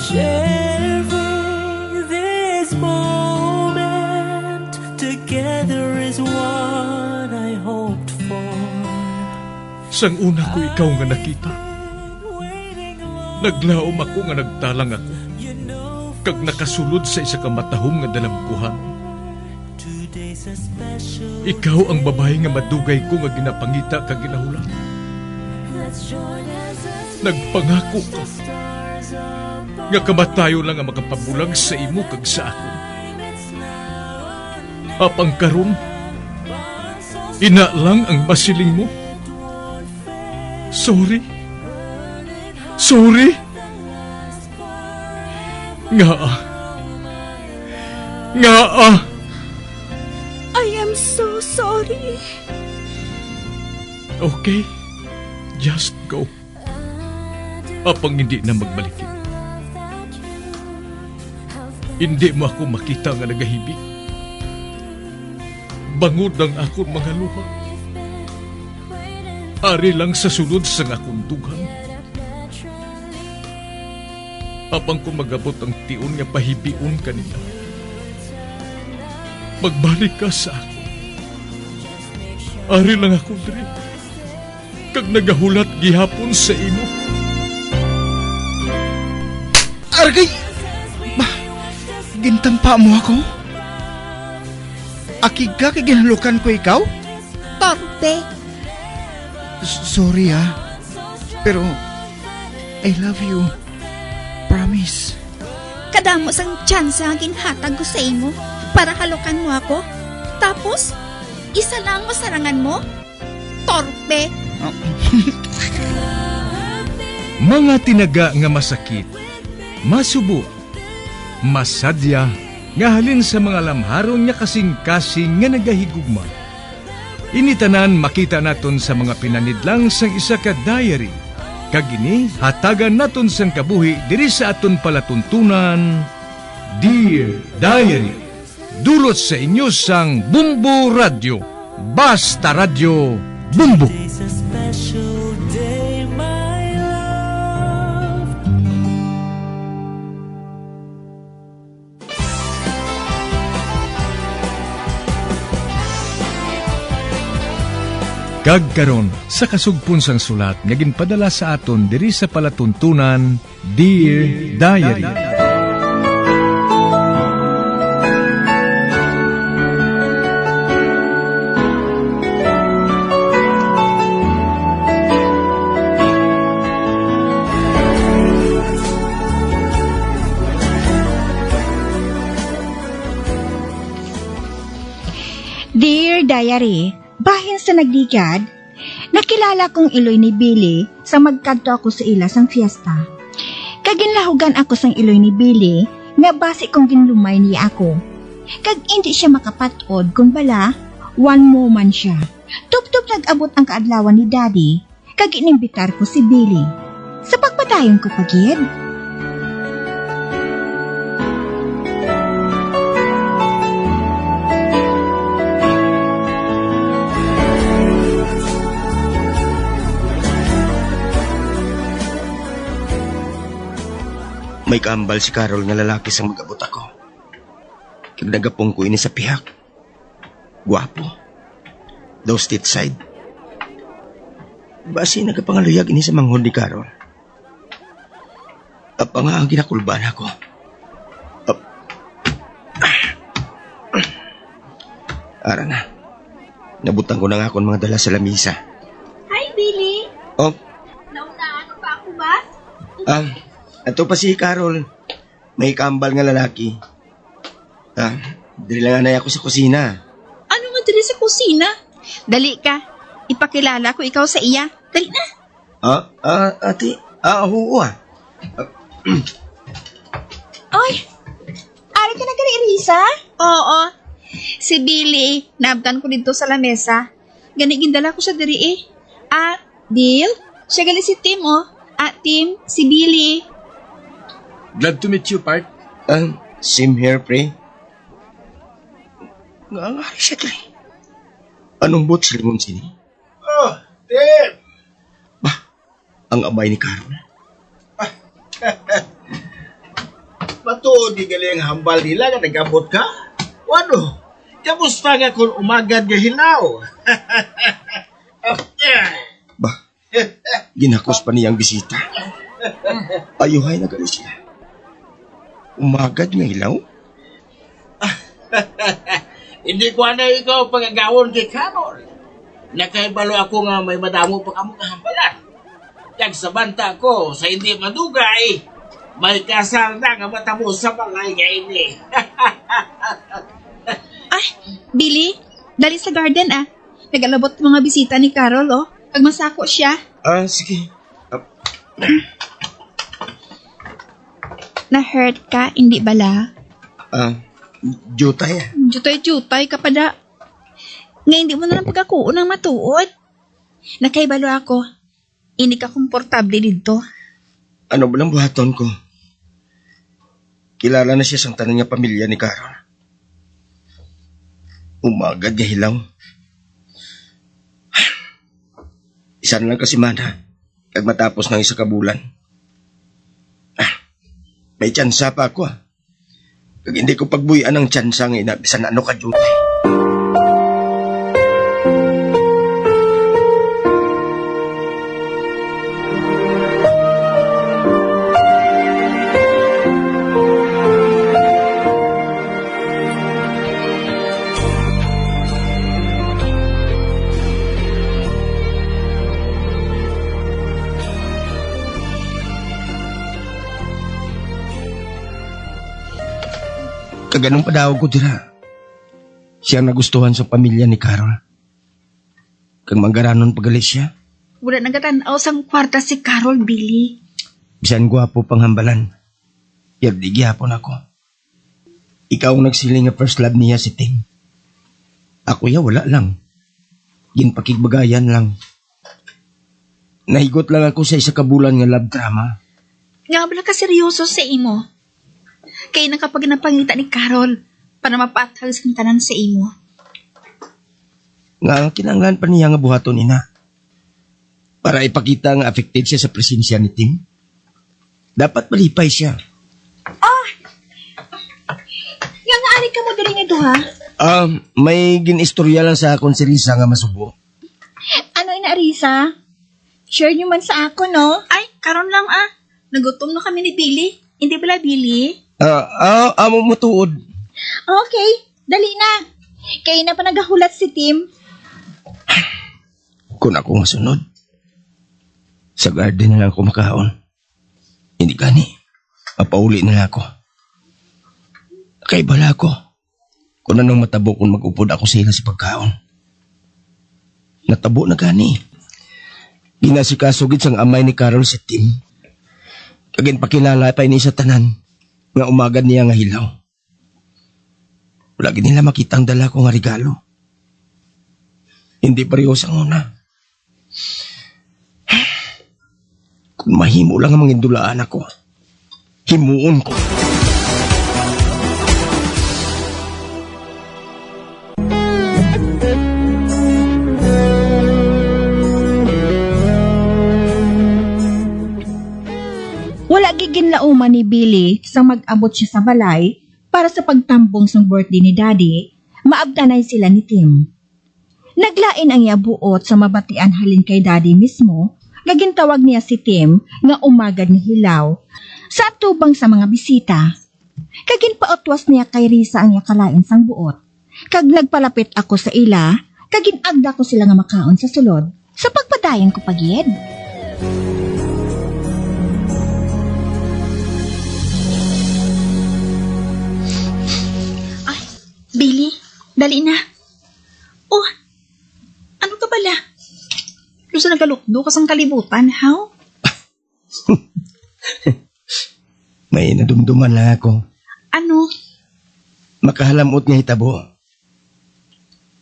Sharing this moment together is what I hoped for. Sang una ko ikaw nga nakita, naglaom ako nga nagtalang ako, kag nakasulod sa isa ka matahom nga dalagkuhan. Ikaw ang babae nga madugay ko nga ginapangita kag ginahulan. Nagpangako ka nga kamatayo lang ang makapabulag sa imo kag sa ako. Apang karon, ina lang ang masiling mo. Sorry. Nga. I am so sorry. Okay, just go. Apang hindi na magbalikin. Hindi mo ako makita nga nagahibik. Bangod ang akong mga luha. Ari lang sa sulod sa akong dugang. Apang ko magabot ang tiun nga pahibiun kanila. Magbalik ka sa ako. Ari lang ako diri. Kag nagahulat gihapon sa imo. Argay! Gintampa mo ako? Akig ka kay ginalukan ko ikaw? Torpe. Sorry pero I love you. Promise. Kadamo sang tsansa ang ginhatag ko sa imo para halukan mo ako. Tapos, isa lang masarangan mo? Torpe. Mga tinaga nga masakit, masubo, masadya, nga halin sa mga lamharon nga kasing-kasing nga nagahigugma. Initanan makita naton sa mga pinanidlang sang isa ka diary. Kagini, hatagan naton sang kabuhi diri sa aton palatuntunan, Dear Diary. Dulot sa inyo sang Bumbo Radio. Basta Radio Bumbo. It's a special day, my love. Kagkaron sa kasugpon sang sulat nga ginpadala sa aton diri sa palatuntunan, Dear Diary. Dear Diary, bahin sa nagdigad, nakilala kong iloy ni Billy sa magkadto ako sa ila sang fiesta. Kaginlahugan ako sang iloy ni Billy nga basi kong ginlumay niya ako. Kag hindi siya makapatod kung bala, one woman siya. Tuptup nag-abot ang kaadlawan ni Daddy, kag inimbitar ko si Billy. Sa pagpadayon ko pagid. May kaambal si Carol nga lalaki sang mag-abot ako. Kag nagapong ko ini sa pihak. Guwapo. Daw state side. Basi nagapangaluyag ini sa manghod ni Carol. Apa nga ang ginakulban ako. Ara na. Nabutang ko na nga akong mga dala sa lamisa. Hi, Billy! Oh, Naunaan pa ako ba? ato pa si Carol. May kaambal nga lalaki. Dili lang anay ako sa kusina. Ano nga dali sa kusina? Dali ka. Ipakilala ko ikaw sa iya. Dali na. Ate. Oo. Ay! Ari ka na gali, Risa? Oo. Si Billy, nabtan ko dito sa lamesa. Ganigindala ko siya diri eh. Bill? Siya gali si Tim, oh. Tim, si Billy. Glad to meet you, Part. Same here, pre. Nga siya, pre. Anong bot silingon sini? Oh, Tim! Ang amay ni Carol. Matuod di galing hambal nila nga nagabot ka. Wano? Kamusta nga kung umagad nga hilaw? Ba, ginakos pa niyang bisita. Ayuhay na gali siya. Umagad nga hilaw? Hindi ko na ikaw pagagawon kay Carol. Nakaibalo ako nga may madamo pa kamo kahambalan. Kag sa banta ko, sa hindi madugay, may kasal na nga matamo sa mga nga ini. Ay, Billy, dali sa garden Nagalabot mga bisita ni Carol, Pag masako siya. Sige. Na-hurt ka, hindi bala? Jutay. Jutay ka pa da. Nga hindi mo na lang pagkakuon ng matuod. Nakaibalo ako. Hindi ka komportable dito. Ano ba lang buhaton ko? Kilala na siya sa tanan nga pamilya ni Carol. Umagad nga hilaw. Isa na lang kasi mana. Kag matapos ng isa ka bulan. May tsansa pa ako Kag hindi ko pagbuyan ang tsansa nga inabisan na ano ka Jutay. Kaganong padawag ko dira. Siyang nagustuhan sa pamilya ni Carol. Kang manggaranon pagalis siya. Wala nagatanaw sang kwarta si Carol, Billy. Bisan gwapo pang hambalan. Yerdi gyapon ako. Ikaw ang nagsiling nga first love niya si Ting. Ako wala lang. Ginpakigbagayan lang. Nahigot lang ako sa isa ka bulan nga love drama. Nga bala ka seryoso sa imo. Kaya na kapag napangita ni Carol para mapatag sa tanan sa imo. Nga kinanglan pa niya nga buhaton ina. Para ipakita nga affected siya sa presensya ni Ting. Dapat malipay siya. Nga nga ari ka mo dali nga duha. May ginistorya lang sa akon si Risa nga masubo. Ano ina Risa? Share niyo man sa ako, no? Ay, karon lang Nagutom na kami ni Billy. Hindi pala Billy? Amo mo tuod. Okay, dali na. Kaya na pa nagahulat si Tim. Kung ako masunod, sa garden na lang ako makaon. Hindi gani, mapauli na lang ako. Kay bala ko, kung anong matabo kung mag-upod ako sa ila sa pagkaon. Natabo na gani. Ginasikasugid sang amay ni Carol si Tim. Kagin pakilala pa ini sa tanan. Nga umagad niya nga hilaw. Wala nila makita ang dala ko nga regalo. Hindi pareho sa una. Kung mahimo lang ang mangindulaan ako, himuon ko. Wala giginlauman ni Billy sa mag-abot siya sa balay para sa pagtambong sa birthday ni Daddy, maabdanay sila ni Tim. Naglain ang yabuot sa mabatian halin kay Daddy mismo, gagintawag niya si Tim nga umagad ni hilaw sa atubang sa mga bisita. Kagin paotwas niya kay Risa ang yakalain sang buot. Kag nagpalapit ako sa ila, kagin agda ko sila nga makaon sa sulod sa pagpadayon ko pagyed. Billy, dali na. Oh, ano ka pala? Lusa nagalukdo ka sang kalibutan, how? May nadumduman lang ako. Ano? Makahalamot nga hitabo.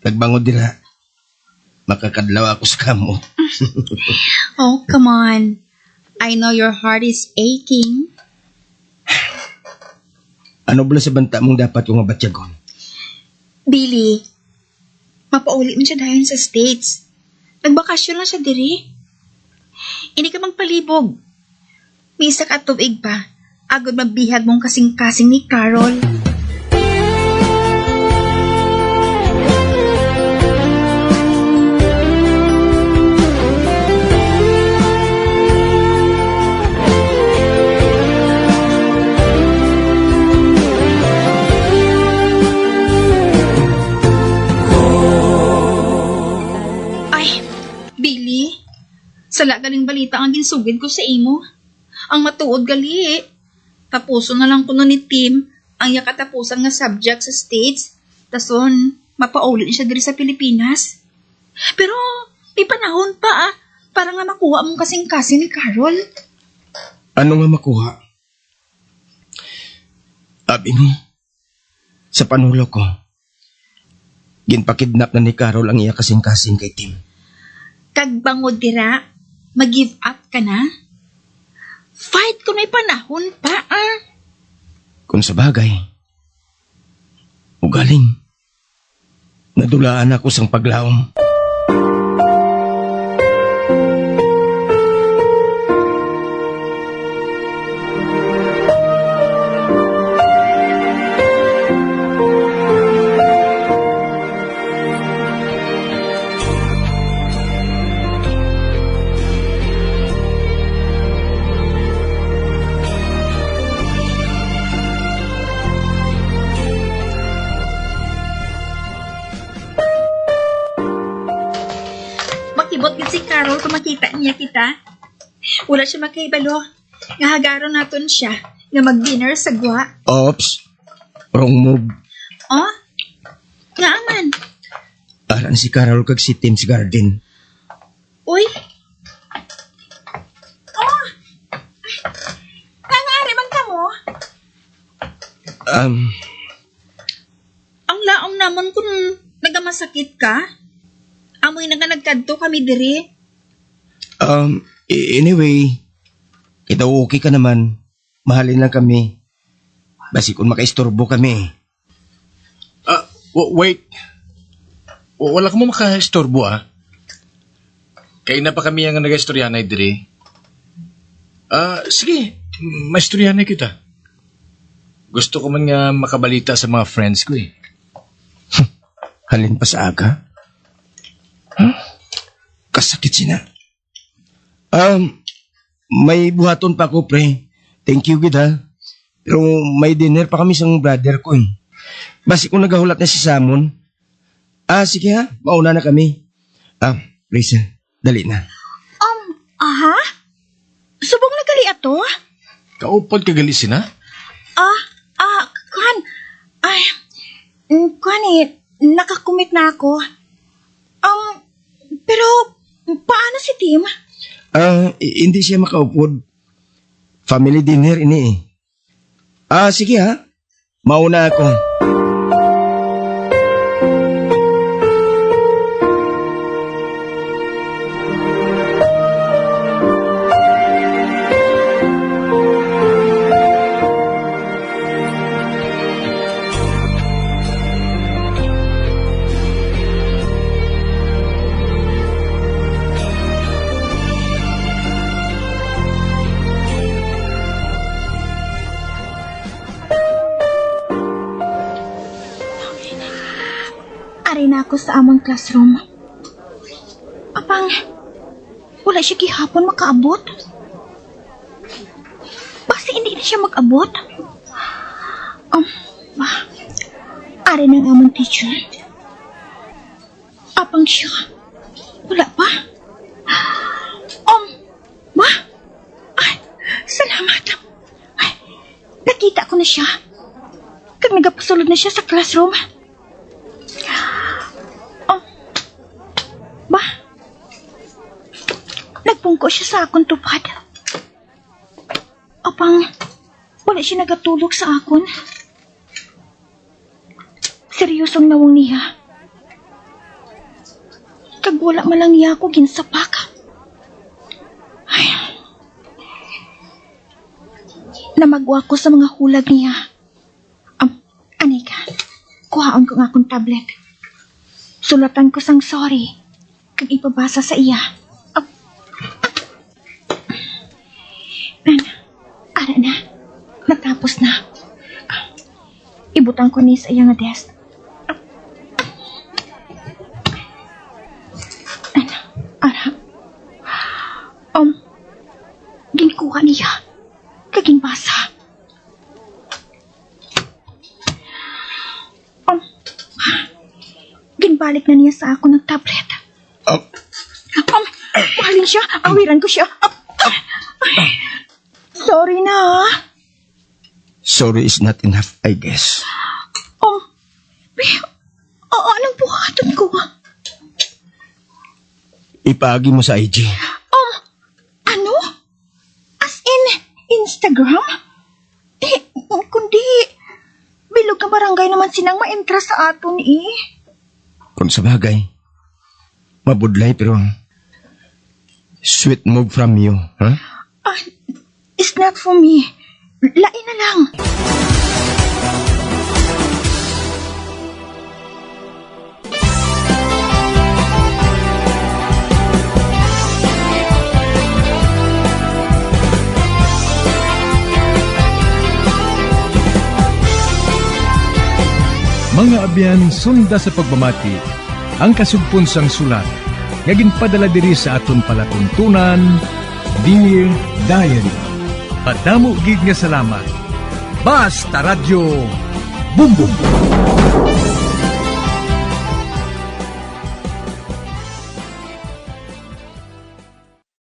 Nagbangod dira. Makakadlaw ako sa kamo. Oh, come on. I know your heart is aching. Ano ba sa banta mong dapat yung mabatyagon? Billy, mapauli mo siya dahil sa States. Nagbakasyon lang siya diri. Hindi ka magpalibog. May isa ka tubig pa. Agad mabihag mong kasing-kasing ni Carol. Ay, Billy, sala galing balita ang ginsugid ko sa imo. Ang matuod gali. Tapuso na lang kuno ni Tim ang yakatapusan nga subject sa States. Tason, mapaulit siya diri sa Pilipinas. Pero, may panahon pa para nga makuha mong kasing-kasing ni Carol. Ano nga makuha? Abi mo, sa panulo ko, ginpakidnap na ni Carol ang iya kasing-kasing kay Tim. Kagbangod dira, mag-give up ka na? Fight ko may panahon pa Kung sa bagay, ugaling, nadulaan ako sang paglaom. Makibot gid si Carol kung makita niya kita. Wala siya makaibalo. Nga hagaron naton siya nga mag-dinner sa gwa. Ops, wrong move. Oh? Nga aman. Aran si Carol kag si Tim sa garden. Uy. Oh! Nangaari man ka mo? Ang laom naman kung nagamasakit ka. Amoy na nga nagkadto kami diri. Anyway, kita okay ka naman. Mahalin lang kami. Basi kung makaistorbo kami. Wait. Wala ka mo makaistorbo Kaya na pa kami ang nag-istoryanay diri. Sige, maistoryanay kita. Gusto ko man nga makabalita sa mga friends ko Halin pa sa aga? Kasakit sina. May buhaton pa ako, pre. Thank you, gid ha. Pero may dinner pa kami sa brother ko Basi kung nagahulat na si Samon. Sige ha. Mauna na kami. Risa, dali na. Aha? Subong na gali ato? Kaupad kagali sina? Kuhan. Kuhan nakakumit na ako. Pero, paano si Tim? Hindi siya makaupod. Family dinner ini sige ha. Mauna ako. Ari na ako sa among classroom. Apang, wala siya gihapon makaabot. Basta hindi na siya mag-abot. Ari na ang among teacher. Apang siya, wala pa. Salamat. Nakita ko na siya. Kag nagapasulod na siya sa classroom. Nagpungko siya sa akong tupad. Apang, wala siya nagatulog sa akon. Seryosong nawang niya. Kag wala malang niya ako ginsapak. Ay. Namagwa ko sa mga hulag niya. Anika, kuhaon ko nga akong tablet. Sulatan ko sang sorry. Kag ipabasa sa iya. Ara na. Tapos na. Ibutang ko ni sa iya nga desk. Ara. Ginkuha niya. Kaging basa. Ginbalik na niya sa ako ng tablet. Mahalin siya. Awiran ko siya. Sorry na. Sorry is not enough, I guess. Anong buhaton ko? Ipaagi mo sa IG. Ano? As in, Instagram? Kundi, bilog ka barangay naman silang ma-entra sa aton Kung sa bagay, mabudlay pero sweet move from you, huh? It's not for me. Lain na lang. Mga abyan, sunda sa pagmamati, ang kasugpon sang sulat, ngaging padala diri sa aton palatuntunan, Dear Diary. Padamo gid nga salamat. Basta Radio Bumbum.